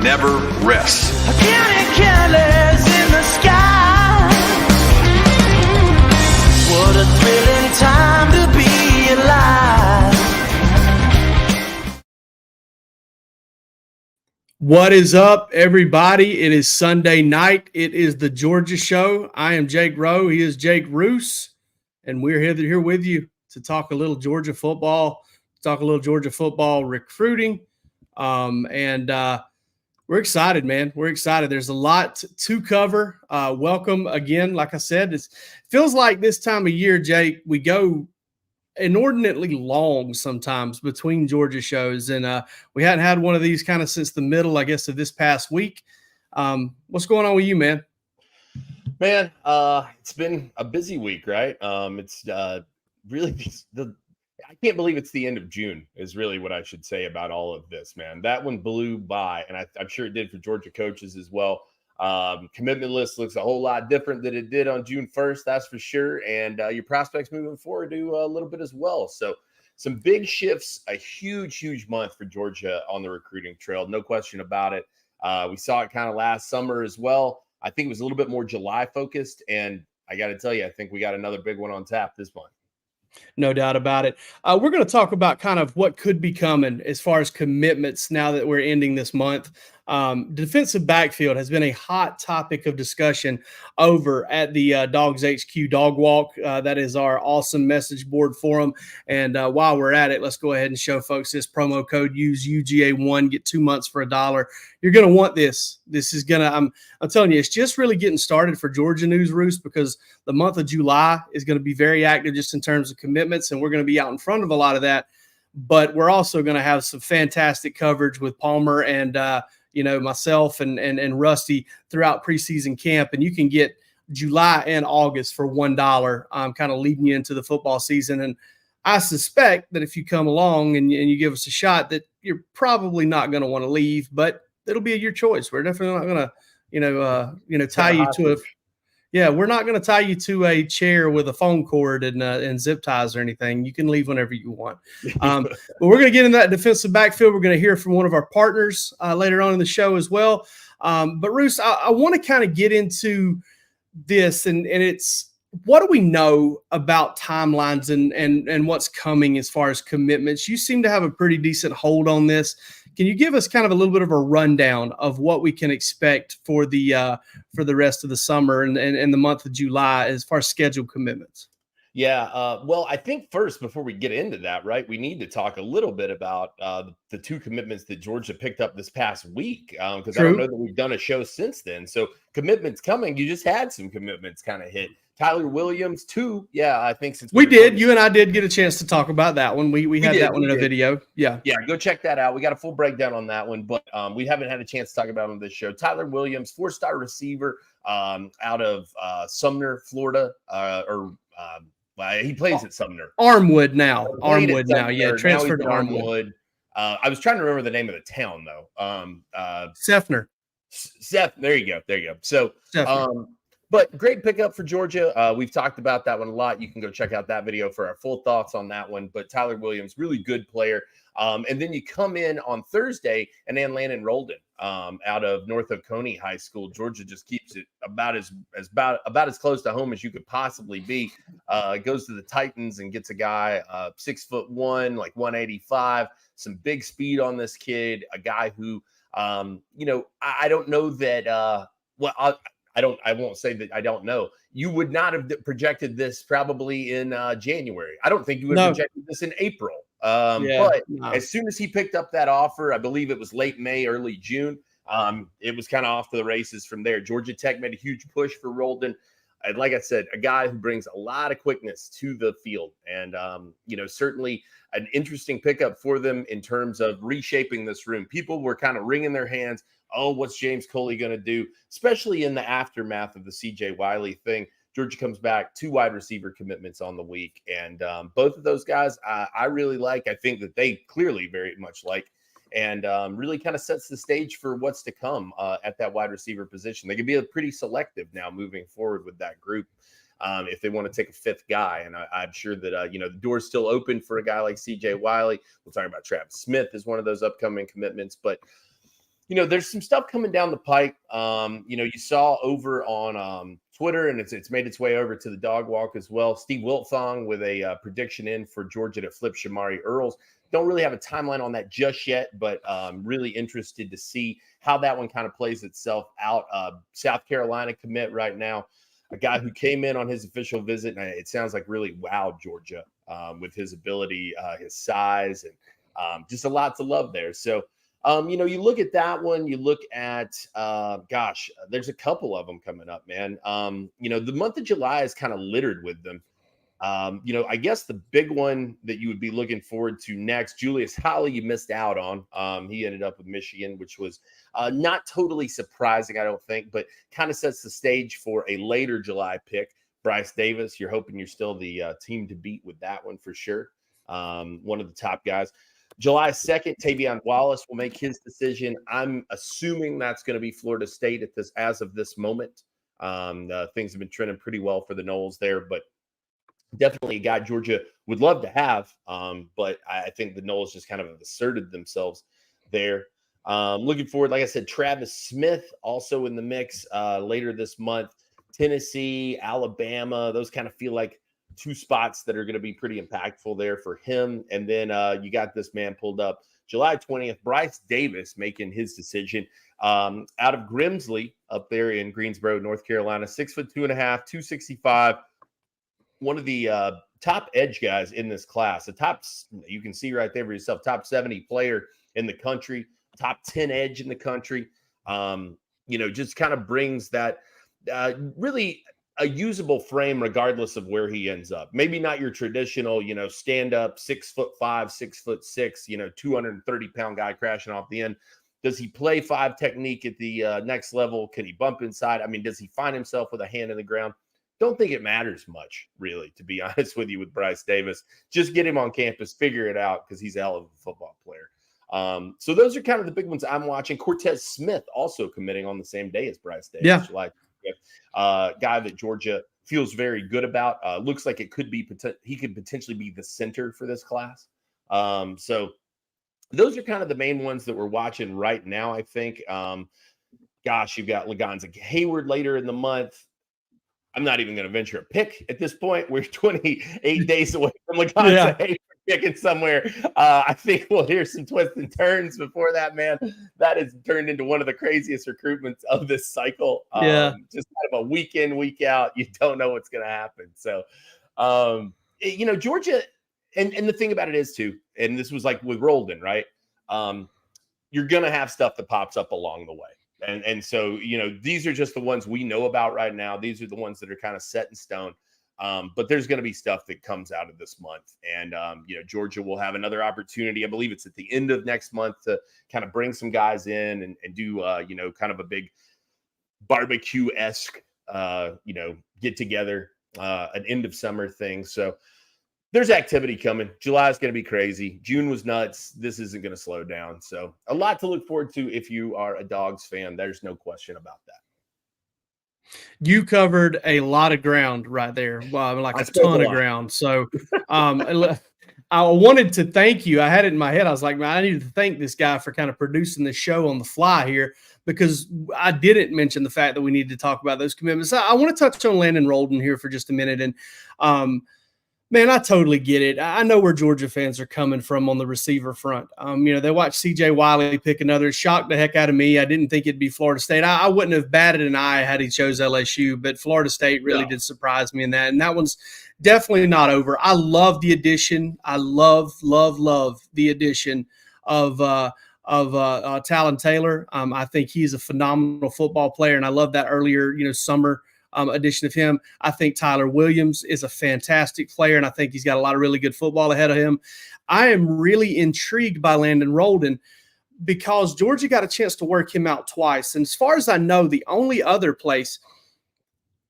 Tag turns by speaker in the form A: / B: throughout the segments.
A: never rests.
B: Counting colors in the sky. What a thrilling time to be alive.
C: What is up, everybody? It is Sunday night. It is the Georgia Show. I am Jake Rowe. He is Jake Roos, and we're here with you to talk a little Georgia football, recruiting, and we're excited, man. We're excited. There's a lot to cover. Welcome again. Like I said, it feels like this time of year, Jake, we go inordinately long sometimes between Georgia shows, and we hadn't had one of these kind of since the middle, I guess, of this past week. What's going on with you, man?
D: Man, it's been a busy week, right? It's really I can't believe it's the end of June is really what I should say about all of this, man. That one blew by, and I'm sure it did for Georgia coaches as well. Commitment list looks a whole lot different than it did on June 1st, that's for sure. And your prospects moving forward do a little bit as well. So some big shifts, a huge month for Georgia on the recruiting trail. No question about it. We saw it kind of last summer as well. I think it was a little bit more July focused. And I got to tell you, I think we got another big one on tap this month.
C: No doubt about it. We're going to talk about kind of what could be coming as far as commitments now that we're ending this month. Defensive backfield has been a hot topic of discussion over at the DawgsHQ Dog Walk. That is our awesome message board forum. And while we're at it, let's go ahead and show folks this promo code. Use UGA1, get 2 months for $1. You're going to want this. This is going to, I'm telling you, it's just really getting started for Georgia News Roost, because the month of July is going to be very active just in terms of commitments, and we're going to be out in front of a lot of that. But we're also going to have some fantastic coverage with Palmer and myself and Rusty throughout preseason camp. And you can get July and August for $1, kind of leading you into the football season. And I suspect that if you come along and you give us a shot, that you're probably not going to want to leave, but it'll be your choice. We're definitely not going to, tie you to we're not going to tie you to a chair with a phone cord and zip ties or anything. You can leave whenever you want. But we're going to get in that defensive backfield. We're going to hear from one of our partners later on in the show as well. But Roos, I want to kind of get into this, and it's, what do we know about timelines and what's coming as far as commitments? You seem to have a pretty decent hold on this. Can you give us kind of a little bit of a rundown of what we can expect for the rest of the summer and the month of July as far as scheduled commitments?
D: Yeah. Well, I think first, before we get into that, right, we need to talk a little bit about the 2 commitments that Georgia picked up this past week, because I don't know that we've done a show since then. So commitments coming. You just had some commitments kind of hit. Tyler Williams, 2. Yeah, I think since
C: we did. You and I did get a chance to talk about that one. We had that one in a video. Yeah.
D: Yeah, go check that out. We got a full breakdown on that one, but we haven't had a chance to talk about it on this show. Tyler Williams, 4-star receiver out of Sumner, Florida, he plays at Sumner.
C: Armwood now. Yeah, transferred to Armwood.
D: I was trying to remember the name of the town, though.
C: Sefner.
D: There you go. So, but great pickup for Georgia. We've talked about that one a lot. You can go check out that video for our full thoughts on that one. But Tyler Williams, really good player. And then you come in on Thursday, and then Landon Ren out of North Oconee High School. Georgia just keeps it about as close to home as you could possibly be. Goes to the Titans and gets a guy 6'1", like 185, some big speed on this kid. A guy who, I don't know that. I won't say that I don't know. You would not have projected this probably in January. I don't think you would have projected this in April. As soon as he picked up that offer, I believe it was late May, early June, it was kind of off to the races from there. Georgia Tech made a huge push for Roldan. And like I said, a guy who brings a lot of quickness to the field, and certainly an interesting pickup for them in terms of reshaping this room. People were kind of wringing their hands. Oh, what's James Coley going to do? Especially in the aftermath of the CJ Wiley thing. Georgia comes back, 2 wide receiver commitments on the week. And both of those guys I really like. I think that they clearly very much like, and really kind of sets the stage for what's to come at that wide receiver position. They can be pretty selective now moving forward with that group if they want to take a 5th guy. And I'm sure that, the door's still open for a guy like CJ Wiley. We'll talk about Travis Smith as one of those upcoming commitments. But there's some stuff coming down the pike. You saw over on Twitter, and it's made its way over to the Dog Walk as well. Steve Wiltfong with a prediction in for Georgia to flip Shamari Earls. Don't really have a timeline on that just yet, but really interested to see how that one kind of plays itself out. South Carolina commit right now, a guy who came in on his official visit, and it sounds like really wowed Georgia with his ability, his size, and just a lot to love there. So, you look at that one, you look at, there's a couple of them coming up, man. The month of July is kind of littered with them. I guess the big one that you would be looking forward to next, Julius Holly, you missed out on. He ended up with Michigan, which was not totally surprising, I don't think, but kind of sets the stage for a later July pick. Bryce Davis, you're hoping you're still the team to beat with that one for sure. One of the top guys. July 2nd, Tavion Wallace will make his decision. I'm assuming that's going to be Florida State as of this moment. Things have been trending pretty well for the Noles there, but definitely a guy Georgia would love to have. But I think the Noles just kind of have asserted themselves there. Looking forward, like I said, Travis Smith also in the mix later this month. Tennessee, Alabama, those kind of feel like two spots that are going to be pretty impactful there for him. And then you got this man pulled up July 20th, Bryce Davis making his decision out of Grimsley up there in Greensboro, North Carolina, 6'2.5", 265. One of the top edge guys in this class, the top, you can see right there for yourself, top 70 player in the country, top 10 edge in the country. Just kind of brings that really a usable frame regardless of where he ends up. Maybe not your traditional, stand up 6'5", 6'6", 230-pound guy crashing off the end. Does he play 5 technique at the next level? Can he bump inside? I mean, does he find himself with a hand in the ground? Don't think it matters much, really, to be honest with you with Bryce Davis. Just get him on campus, figure it out, because he's a hell of a football player. So those are kind of the big ones I'm watching. Cortez Smith also committing on the same day as Bryce Davis.
C: Yeah.
D: July 20th. Guy that Georgia feels very good about. Looks like it could be he could potentially be the center for this class. So those are kind of the main ones that we're watching right now, I think. You've got Lagonza Hayward later in the month. I'm not even going to venture a pick at this point. We're 28 days away from Lagonza Hayward picking somewhere. I think we'll hear some twists and turns before that, man. That has turned into one of the craziest recruitments of this cycle. Just kind of a week in, week out. You don't know what's going to happen. So, Georgia, and the thing about it is, too, and this was like with Roldan, right? You're going to have stuff that pops up along the way. And so, these are just the ones we know about right now. These are the ones that are kind of set in stone. But there's going to be stuff that comes out of this month. And, Georgia will have another opportunity. I believe it's at the end of next month to kind of bring some guys in and do, kind of a big barbecue-esque, get together, an end of summer thing. So there's activity coming. July is going to be crazy. June was nuts. This isn't going to slow down. So a lot to look forward to if you are a Dogs fan. There's no question about that.
C: You covered a lot of ground right there. Well, like a ton of ground. So I wanted to thank you. I had it in my head. I was like, man, I needed to thank this guy for kind of producing the show on the fly here, because I didn't mention the fact that we needed to talk about those commitments. I want to touch on Landon Roldan here for just a minute. And man, I totally get it. I know where Georgia fans are coming from on the receiver front. They watched C.J. Wiley pick another. Shocked the heck out of me. I didn't think it'd be Florida State. I wouldn't have batted an eye had he chose LSU, but Florida State really did surprise me in that. And that one's definitely not over. I love the addition. I love the addition of Talon Taylor. I think he's a phenomenal football player, and I love that earlier, summer addition of him. I think Tyler Williams is a fantastic player, and I think he's got a lot of really good football ahead of him. I am really intrigued by Landon Roldan because Georgia got a chance to work him out twice. And as far as I know, the only other place,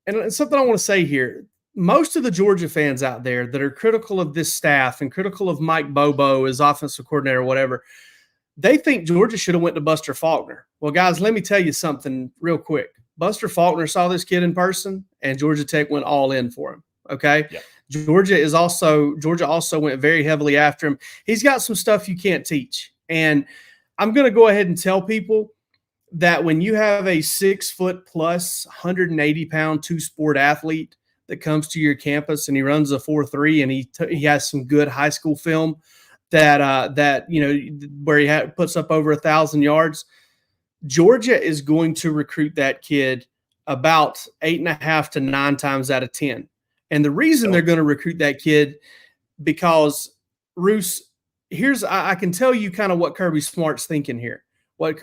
C: and something I want to say here, most of the Georgia fans out there that are critical of this staff and critical of Mike Bobo as offensive coordinator or whatever, they think Georgia should have went to Buster Faulkner. Well, guys, let me tell you something real quick. Buster Faulkner saw this kid in person, and Georgia Tech went all in for him. Okay. Yeah. Georgia also went very heavily after him. He's got some stuff you can't teach. And I'm going to go ahead and tell people that when you have a 6 foot plus 180-pound two-sport athlete that comes to your campus and he runs a 4.3 and he has some good high school film that where he puts up over 1,000 yards, Georgia is going to recruit that kid about 8.5 to 9 times out of 10. And the reason they're going to recruit that kid because Roos, I can tell you kind of what Kirby Smart's thinking here. What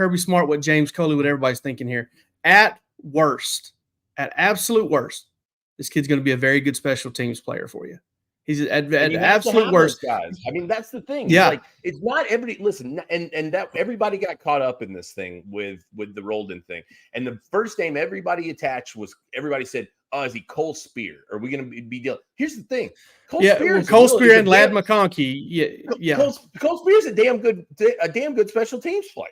C: James Coley, what everybody's thinking here. At absolute worst, this kid's going to be a very good special teams player for you. He's at absolute worst.
D: Guys. I mean, that's the thing.
C: Yeah.
D: Like, it's not everybody. Listen, and that everybody got caught up in this thing with the Roldan thing. And the first name everybody attached was everybody said, "Oh, is he Cole Spear? Are we going to be dealing?" Here's the thing.
C: Cole Spear and Ladd McConkey. Yeah.
D: Cole Spear's a damn good special teams player.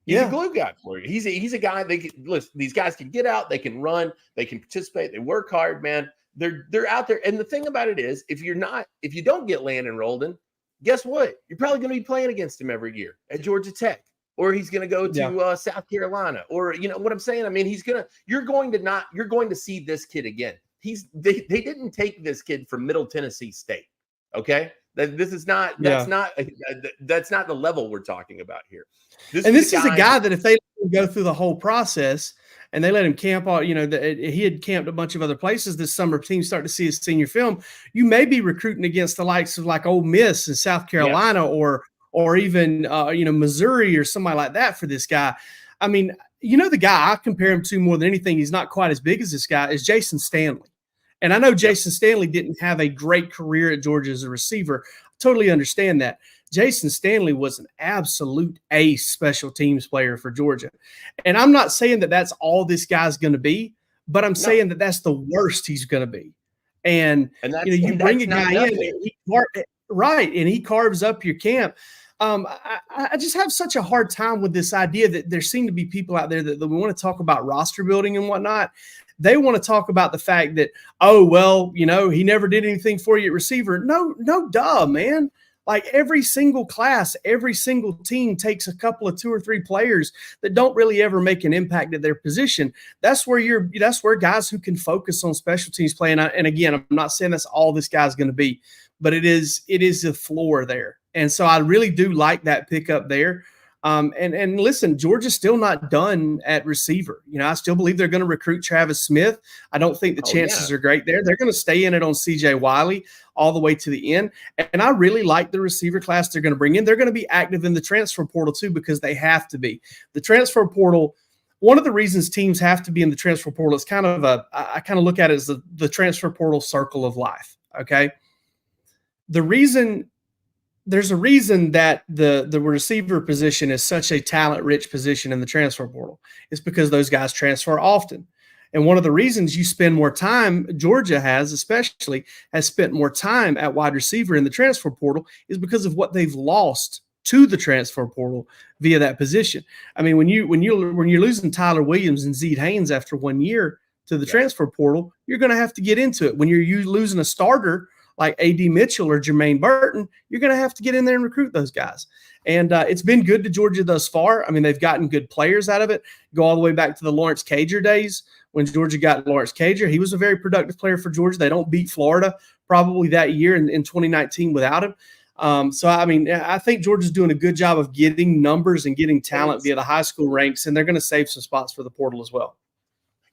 D: He's a glue guy for you. He's a guy listen, these guys can get out, they can run, they can participate, they work hard, man. They're out there. And the thing about it is, if you don't get Landon Roldan, guess what? You're probably going to be playing against him every year at Georgia Tech, or he's going to go to South Carolina, or you know what I'm saying? I mean, you're going to see this kid again. They didn't take this kid from Middle Tennessee State. Okay. That's not the level we're talking about here. This is a guy
C: that if they go through the whole process and they let him camp all, he had camped a bunch of other places this summer. Teams start to see his senior film. You may be recruiting against the likes of like Ole Miss and South Carolina or even Missouri or somebody like that for this guy. I mean, the guy I compare him to more than anything, he's not quite as big as this guy, is Jason Stanley. And I know Jason Stanley didn't have a great career at Georgia as a receiver. I totally understand that. Jason Stanley was an absolute ace special teams player for Georgia. And I'm not saying that that's all this guy's going to be, but I'm saying that that's the worst he's going to be. And you bring a guy in, and he carves up your camp. I just have such a hard time with this idea that there seem to be people out there that we want to talk about roster building and whatnot. They want to talk about the fact that, he never did anything for you at receiver. No, duh, man. Like every single class, every single team takes a couple of 2 or 3 players that don't really ever make an impact at their position. That's where guys who can focus on special teams play. And again, I'm not saying that's all this guy's going to be, but it is the floor there. And so I really do like that pickup there. And listen, Georgia's still not done at receiver. I still believe they're going to recruit Travis Smith. I don't think the chances are great there. They're going to stay in it on CJ Wiley all the way to the end. And I really like the receiver class they're going to bring in. They're going to be active in the transfer portal too, because they have to be. The transfer portal, one of the reasons teams have to be in the transfer portal is I kind of look at it as the transfer portal circle of life. Okay. There's a reason that the receiver position is such a talent-rich position in the transfer portal. It's because those guys transfer often. And one of the reasons you spend more time, Georgia has spent more time at wide receiver in the transfer portal, is because of what they've lost to the transfer portal via that position. I mean, when you're losing Tyler Williams and Zede Haynes after 1 year to the transfer portal, you're going to have to get into it. When you're losing a starter like A.D. Mitchell or Jermaine Burton, you're going to have to get in there and recruit those guys. And it's been good to Georgia thus far. I mean, they've gotten good players out of it. Go all the way back to the Lawrence Cager days when Georgia got Lawrence Cager. He was a very productive player for Georgia. They don't beat Florida probably that year in 2019 without him. So, I mean, I think Georgia's doing a good job of getting numbers and getting talent via the high school ranks, and they're going to save some spots for the portal as well.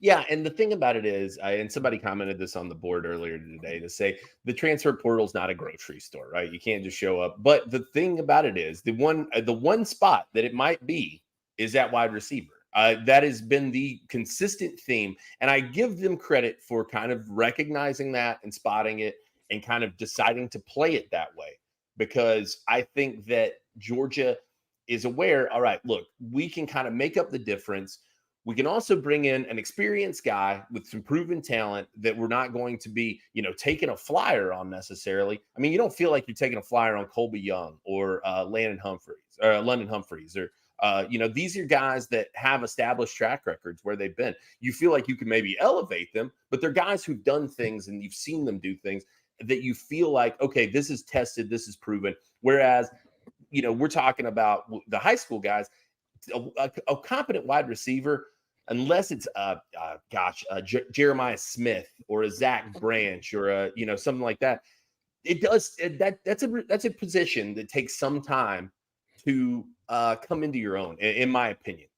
D: Yeah, and the thing about it is, and somebody commented this on the board earlier today to say the transfer portal is not a grocery store, right? You can't just show up. But the thing about it is, the one spot that it might be is at wide receiver. That has been the consistent theme, and I give them credit for kind of recognizing that and spotting it and kind of deciding to play it that way, because I think that Georgia is aware, all right, look, we can kind of make up the difference. We can also bring in an experienced guy with some proven talent that we're not going to be, taking a flyer on necessarily. I mean, you don't feel like you're taking a flyer on Colby Young or London Humphreys, or these are guys that have established track records where they've been. You feel like you can maybe elevate them, but they're guys who've done things and you've seen them do things that you feel like, okay, this is tested, this is proven. Whereas, we're talking about the high school guys. a competent wide receiver, unless it's Jeremiah Smith or a Zach Branch or something like that. That's a position that takes some time to come into your own, in my opinion.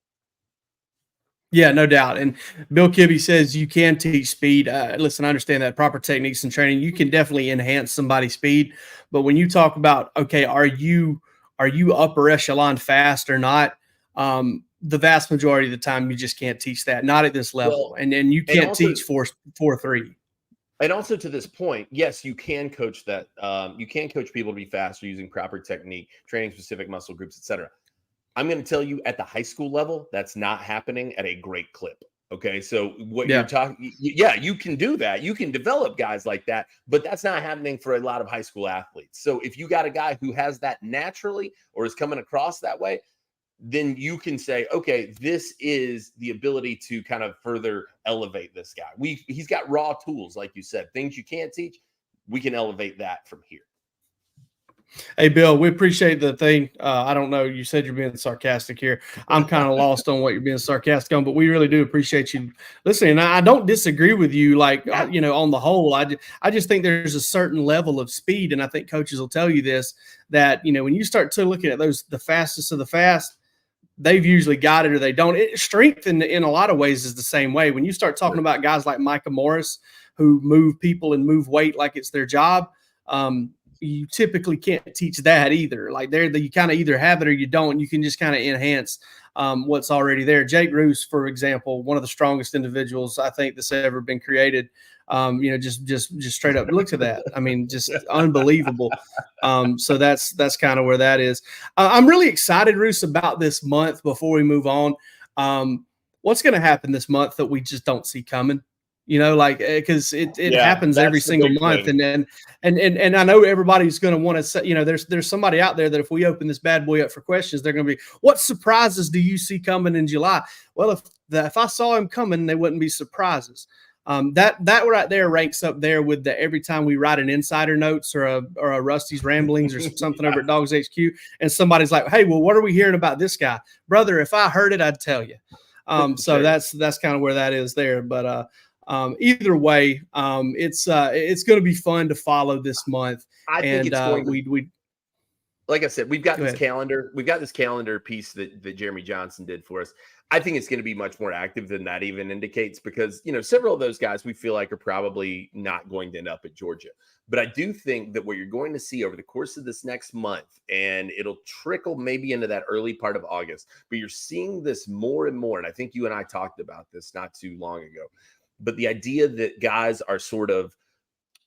C: Yeah, no doubt. And Bill Kibbe says you can teach speed. Listen, I understand that proper techniques and training, you can definitely enhance somebody's speed. But when you talk about, okay, are you upper echelon fast or not? The vast majority of the time, you just can't teach that, not at this level. And you can't teach 4.3.
D: And also to this point, yes, you can coach that. You can coach people to be faster using proper technique, training specific muscle groups, etc. I'm going to tell you at the high school level, that's not happening at a great clip. Okay. So what you're talking, you can do that. You can develop guys like that, but that's not happening for a lot of high school athletes. So if you got a guy who has that naturally or is coming across that way, then you can say, okay, this is the ability to kind of further elevate this guy. He's got raw tools, like you said, things you can't teach. We can elevate that from here.
C: Hey, Bill, we appreciate the thing. I don't know. You said you're being sarcastic here. I'm kind of lost on what you're being sarcastic on, but we really do appreciate you listening. I don't disagree with you, on the whole. I just think there's a certain level of speed, and I think coaches will tell you this, that, when you start to look at the fastest of the fast, they've usually got it or they don't. Strength in a lot of ways is the same way. When you start talking about guys like Micah Morris who move people and move weight like it's their job, you typically can't teach that either. Like you kind of either have it or you don't. You can just kind of enhance what's already there. Jake Roos, for example, one of the strongest individuals I think that's ever been created. Just straight up look at that. I mean, just unbelievable. So that's kind of where that is. I'm really excited, Roos, about this month. Before we move on, what's going to happen this month that we just don't see coming? Because it happens every single month. And I know everybody's going to want to say, there's somebody out there that if we open this bad boy up for questions, they're going to be, what surprises do you see coming in July? Well, if I saw him coming, they wouldn't be surprises. That right there ranks up there with every time we write an insider notes or a Rusty's ramblings or something over at DawgsHQ, and somebody's like, hey, well, what are we hearing about this guy? Brother, if I heard it, I'd tell you. So that's kind of where that is there. But either way, it's going to be fun to follow this month.
D: I think it's going to, like I said, we've got this calendar. We've got this calendar piece that Jeremy Johnson did for us. I think it's going to be much more active than that even indicates, because, several of those guys we feel like are probably not going to end up at Georgia. But I do think that what you're going to see over the course of this next month, and it'll trickle maybe into that early part of August, but you're seeing this more and more. And I think you and I talked about this not too long ago. But the idea that guys are sort of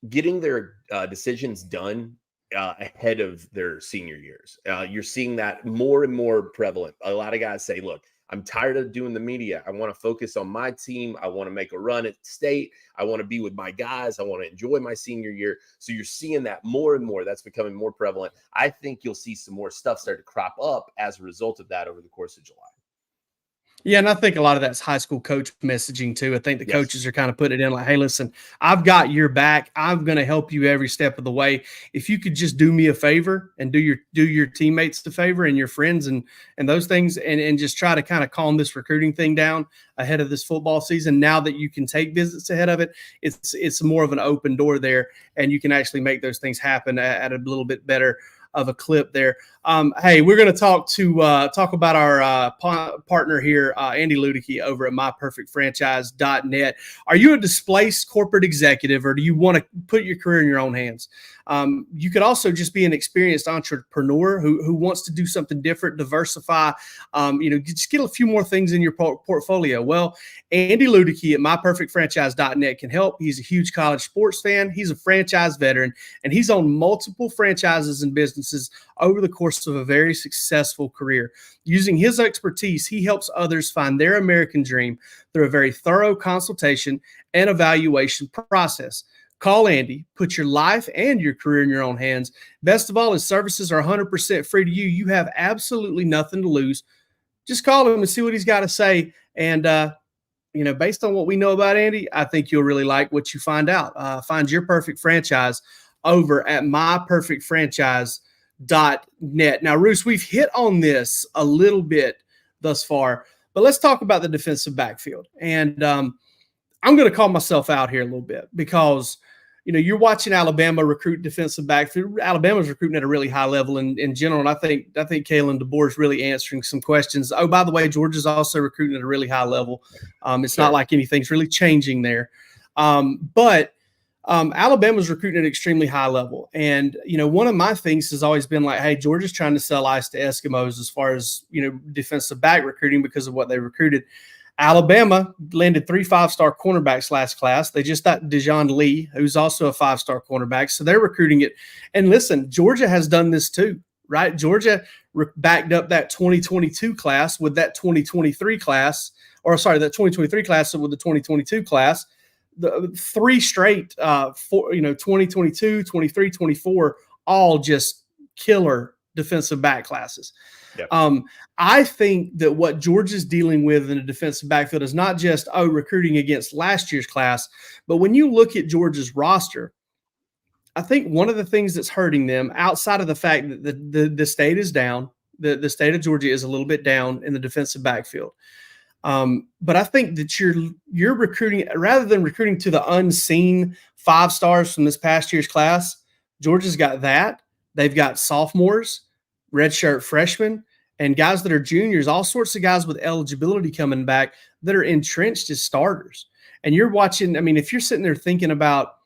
D: getting their decisions done ahead of their senior years. You're seeing that more and more prevalent. A lot of guys say, look, I'm tired of doing the media. I want to focus on my team. I want to make a run at state. I want to be with my guys. I want to enjoy my senior year. So you're seeing that more and more. That's becoming more prevalent. I think you'll see some more stuff start to crop up as a result of that over the course of July.
C: Yeah, and I think a lot of that's high school coach messaging too. I think the coaches are kind of putting it in like, hey, listen, I've got your back. I'm going to help you every step of the way. If you could just do me a favor and do your teammates a favor and your friends and those things and just try to kind of calm this recruiting thing down ahead of this football season. Now that you can take visits ahead of it, it's more of an open door there, and you can actually make those things happen at a little bit better of a clip there. Hey, we're going to talk about our partner here, Andy Ludicky over at myperfectfranchise.net. Are you a displaced corporate executive, or do you want to put your career in your own hands? You could also just be an experienced entrepreneur who wants to do something different, diversify, just get a few more things in your portfolio. Well, Andy Ludicky at myperfectfranchise.net can help. He's a huge college sports fan. He's a franchise veteran, and he's owned multiple franchises and businesses over the course of a very successful career. Using his expertise, he helps others find their American dream through a very thorough consultation and evaluation process. Call Andy, put your life and your career in your own hands. Best of all, his services are 100% free to you. You have absolutely nothing to lose. Just call him and see what he's got to say. And, based on what we know about Andy, I think you'll really like what you find out. Find your perfect franchise over at myperfectfranchise.net. Now, Roos, we've hit on this a little bit thus far. But let's talk about the defensive backfield. And I'm going to call myself out here a little bit because, you're watching Alabama recruit defensive backfield. Alabama's recruiting at a really high level in general. And I think Kalen DeBoer is really answering some questions. Oh, by the way, Georgia's also recruiting at a really high level. It's not like anything's really changing there. But Alabama's recruiting at an extremely high level. And, one of my things has always been like, hey, Georgia's trying to sell ice to Eskimos as far as, defensive back recruiting because of what they recruited. Alabama landed 3 5-star cornerbacks last class. They just got Dejon Lee, who's also a 5-star cornerback. So they're recruiting it. And listen, Georgia has done this too, right? Georgia backed up that 2022 class with that 2023 class, that 2023 class with the 2022 class. The 3 straight, 2022, 23, 24, all just killer defensive back classes. Yep. I think that what Georgia's dealing with in the defensive backfield is not just, recruiting against last year's class, but when you look at Georgia's roster, I think one of the things that's hurting them outside of the fact that the state is down, the state of Georgia is a little bit down in the defensive backfield. But I think that you're recruiting, rather than recruiting to the unseen 5 stars from this past year's class, Georgia's got that. They've got sophomores, redshirt freshmen, and guys that are juniors, all sorts of guys with eligibility coming back that are entrenched as starters. And you're watching, if you're sitting there thinking about,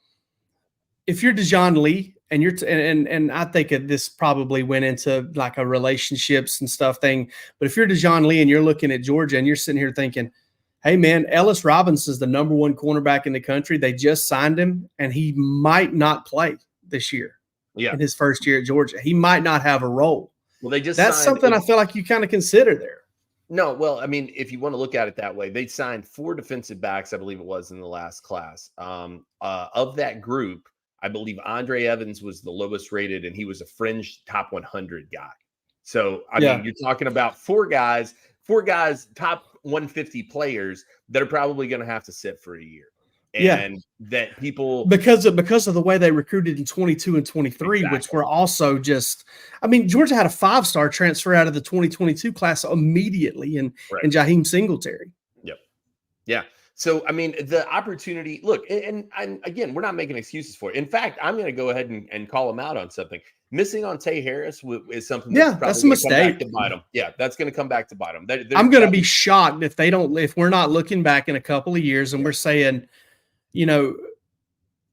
C: if you're Dejon Lee and and I think this probably went into like a relationships and stuff thing, but if you're Dejon Lee and you're looking at Georgia and you're sitting here thinking, hey man, Ellis Robinson's the #1 cornerback in the country. They just signed him and he might not play this year. In his first year at Georgia, he might not have a role. Well, that's something I feel like you kind of consider there.
D: No, well, if you want to look at it that way, they signed 4 defensive backs, I believe it was, in the last class. Of that group, I believe Andre Evans was the lowest rated, and he was a fringe top 100 guy. So, you're talking about 4 guys, top 150 players that are probably going to have to sit for a year. And that people
C: because of the way they recruited in 22 and 23, which were also just, Georgia had a 5-star transfer out of the 2022 class immediately in Jaheim Singletary.
D: Yep. Yeah. So, the opportunity, look, and again, we're not making excuses for it. In fact, I'm going to go ahead and call him out on something. Missing on Tay Harris is something
C: that's a mistake.
D: Yeah, that's going to come back to bite them.
C: I'm going to be shocked if we're not looking back in a couple of years and we're saying,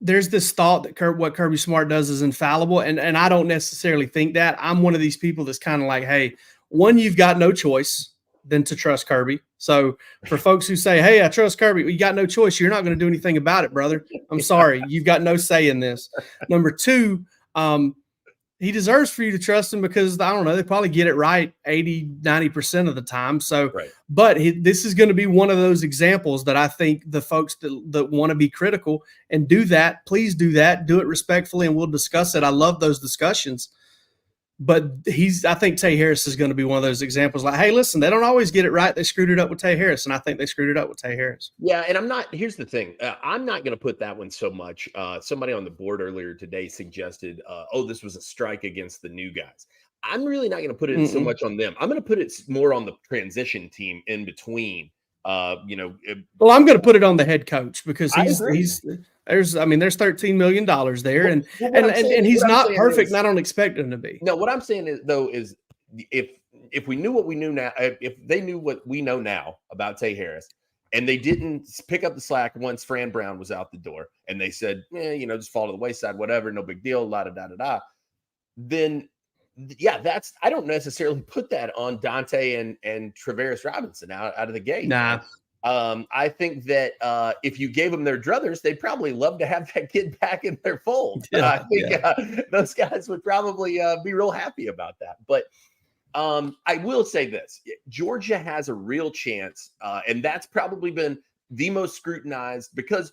C: there's this thought that what Kirby Smart does is infallible. And I don't necessarily think that. I'm one of these people that's kind of like, hey, one, you've got no choice than to trust Kirby. So for folks who say, hey, I trust Kirby, you got no choice. You're not going to do anything about it, brother. I'm sorry. You've got no say in this. Number 2, he deserves for you to trust him because, I don't know, they probably get it right 80, 90% of the time. So, but this is going to be one of those examples that I think the folks that want to be critical and do that, please do that. Do it respectfully, and we'll discuss it. I love those discussions. But I think Tay Harris is going to be one of those examples like, hey, listen, they don't always get it right. They screwed it up with Tay Harris, and I think they screwed it up with Tay Harris.
D: Yeah, and here's the thing. I'm not going to put that one so much. Somebody on the board earlier today suggested, this was a strike against the new guys. I'm really not going to put it so much on them. I'm going to put it more on the transition team in between.
C: Well, I'm going to put it on the head coach because there's $13 million there, and he's not perfect, and I don't expect him to be.
D: No, what I'm saying is if we knew what we knew now, if they knew what we know now about Tay Harris, and they didn't pick up the slack once Fran Brown was out the door, and they said, just fall to the wayside, whatever, no big deal, then I don't necessarily put that on Dante and Travaris Robinson out of the gate.
C: Nah.
D: I think that if you gave them their druthers, they'd probably love to have that kid back in their fold. I think those guys would probably be real happy about that. But I will say this. Georgia has a real chance, and that's probably been the most scrutinized because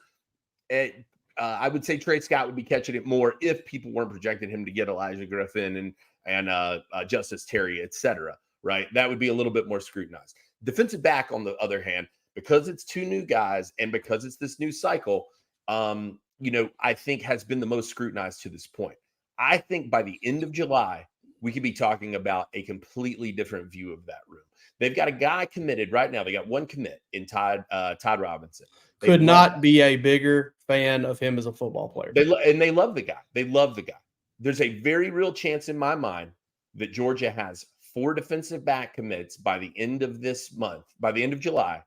D: I would say Trey Scott would be catching it more if people weren't projecting him to get Elijah Griffin and Justice Terry, et cetera, right? That would be a little bit more scrutinized. Defensive back, on the other hand, because it's 2 new guys and because it's this new cycle, I think has been the most scrutinized to this point. I think by the end of July, we could be talking about a completely different view of that room. They've got a guy committed right now. They got one commit in Todd Robinson.
C: Could not be a bigger fan of him as a football player.
D: They love the guy. They love the guy. There's a very real chance in my mind that Georgia has 4 defensive back commits by the end of this month, by the end of July,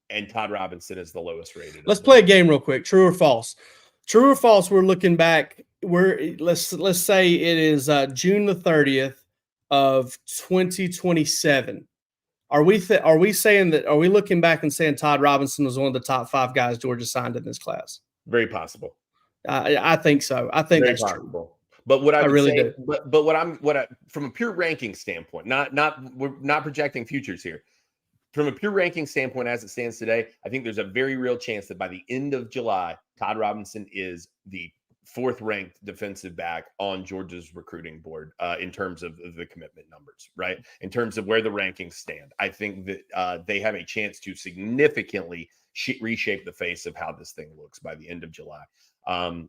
D: and Todd Robinson is the lowest rated.
C: Let's play a game real quick. True or false? True or false? We're looking back. Let's say it is June the 30th of 2027. Are we saying that? Are we looking back and saying Todd Robinson was one of the top 5 guys Georgia signed in this class?
D: Very possible.
C: I think so. I think
D: Very
C: that's
D: possible.
C: true.
D: But what I
C: really
D: say,
C: do.
D: But what I from a pure ranking standpoint, we're not projecting futures here. From a pure ranking standpoint, as it stands today, I think there's a very real chance that by the end of July, Todd Robinson is the 4th ranked defensive back on Georgia's recruiting board in terms of the commitment numbers, right? In terms of where the rankings stand. I think that they have a chance to significantly reshape the face of how this thing looks by the end of July.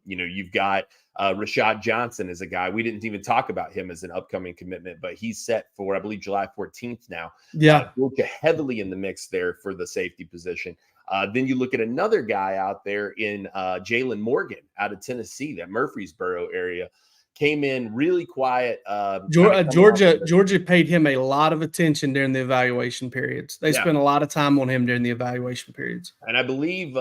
D: You've got Rashad Johnson is a guy. We didn't even talk about him as an upcoming commitment, but he's set for, I believe, July 14th now.
C: Yeah.
D: Georgia heavily in the mix there for the safety position. Then you look at another guy out there in Jalen Morgan out of Tennessee, that Murfreesboro area. Came in really quiet.
C: Georgia paid him a lot of attention during the evaluation periods. They spent a lot of time on him during the evaluation periods.
D: And I believe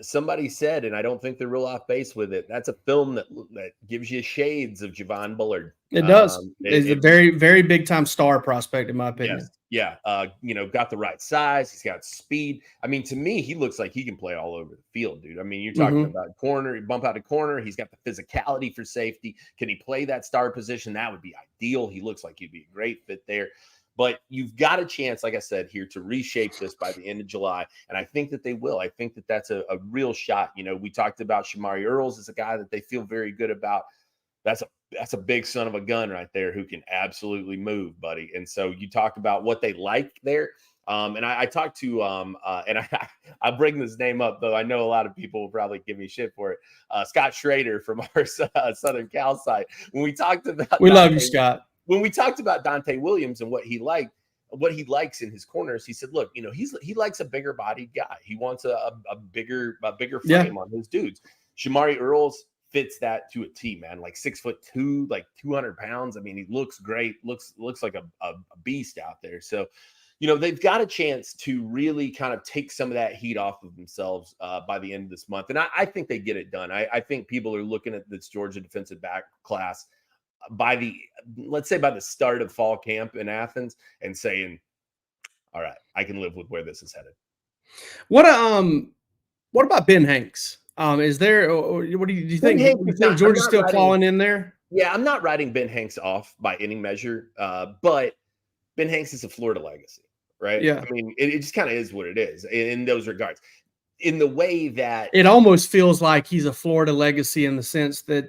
D: somebody said, and I don't think they're real off base with it, that's a film that gives you shades of Javon Bullard.
C: It does. He's a very, very big time star prospect, in my opinion.
D: Yes. Yeah. Got the right size. He's got speed. I mean, to me, he looks like he can play all over the field, dude. I mean, you're talking about corner, bump out a corner. He's got the physicality for safety. Can he play that star position? That would be ideal. He looks like he'd be a great fit there. But you've got a chance, like I said, here to reshape this by the end of July. And I think that they will. I think that that's a real shot. We talked about Shamari Earls as a guy that they feel very good about. That's a big son of a gun right there who can absolutely move, buddy. And so you talk about what they like there. And I talked to, and I bring this name up, though I know a lot of people will probably give me shit for it. Scott Schrader from our Southern Cal side. When we talked about,
C: love you, Scott.
D: When we talked about Dante Williams and what he likes in his corners, he said, look, he likes a bigger bodied guy. He wants a bigger frame on his dudes. Shamari Earls fits that to a T, man. Like 6'2", like 200 pounds. I mean, he looks great. Looks like a beast out there. So, they've got a chance to really kind of take some of that heat off of themselves by the end of this month. And I think they get it done. I think people are looking at this Georgia defensive back class by the start of fall camp in Athens and saying, all right, I can live with where this is headed.
C: What about Ben Hanks? Is there, what do you think? Do you think Georgia's still falling in there?
D: Yeah, I'm not writing Ben Hanks off by any measure, but Ben Hanks is a Florida legacy, right?
C: Yeah.
D: I mean, it just kind of is what it is in those regards. In the way that
C: it almost feels like he's a Florida legacy in the sense that,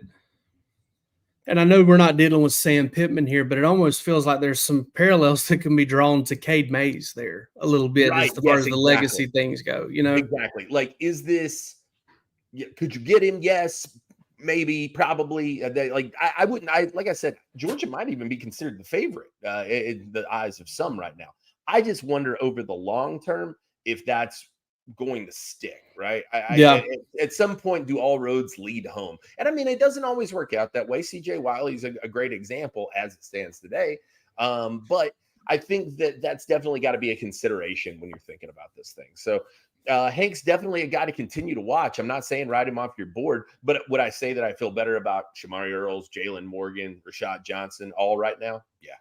C: and I know we're not dealing with Sam Pittman here, but it almost feels like there's some parallels that can be drawn to Cade Mays there a little bit as far as the legacy things go,
D: Exactly. Like, is this, could you get him? Yes, maybe, probably. I wouldn't. Like I said, Georgia might even be considered the favorite in the eyes of some right now. I just wonder over the long term if that's going to stick, right? At some point, do all roads lead home? And I mean, it doesn't always work out that way. CJ Wiley's a great example as it stands today. But I think that's definitely got to be a consideration when you're thinking about this thing. So Hank's definitely a guy to continue to watch. I'm not saying write him off your board, but would I say that I feel better about Shamari Earls, Jalen Morgan, Rashad Johnson all right now? Yeah.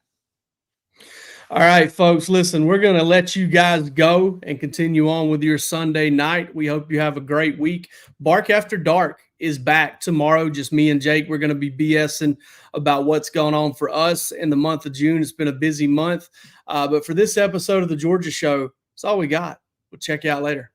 C: All right, folks, listen, we're going to let you guys go and continue on with your Sunday night. We hope you have a great week. Bark After Dark is back tomorrow. Just me and Jake. We're going to be BSing about what's going on for us in the month of June. It's been a busy month. But for this episode of the Georgia Show, that's all we got. We'll check you out later.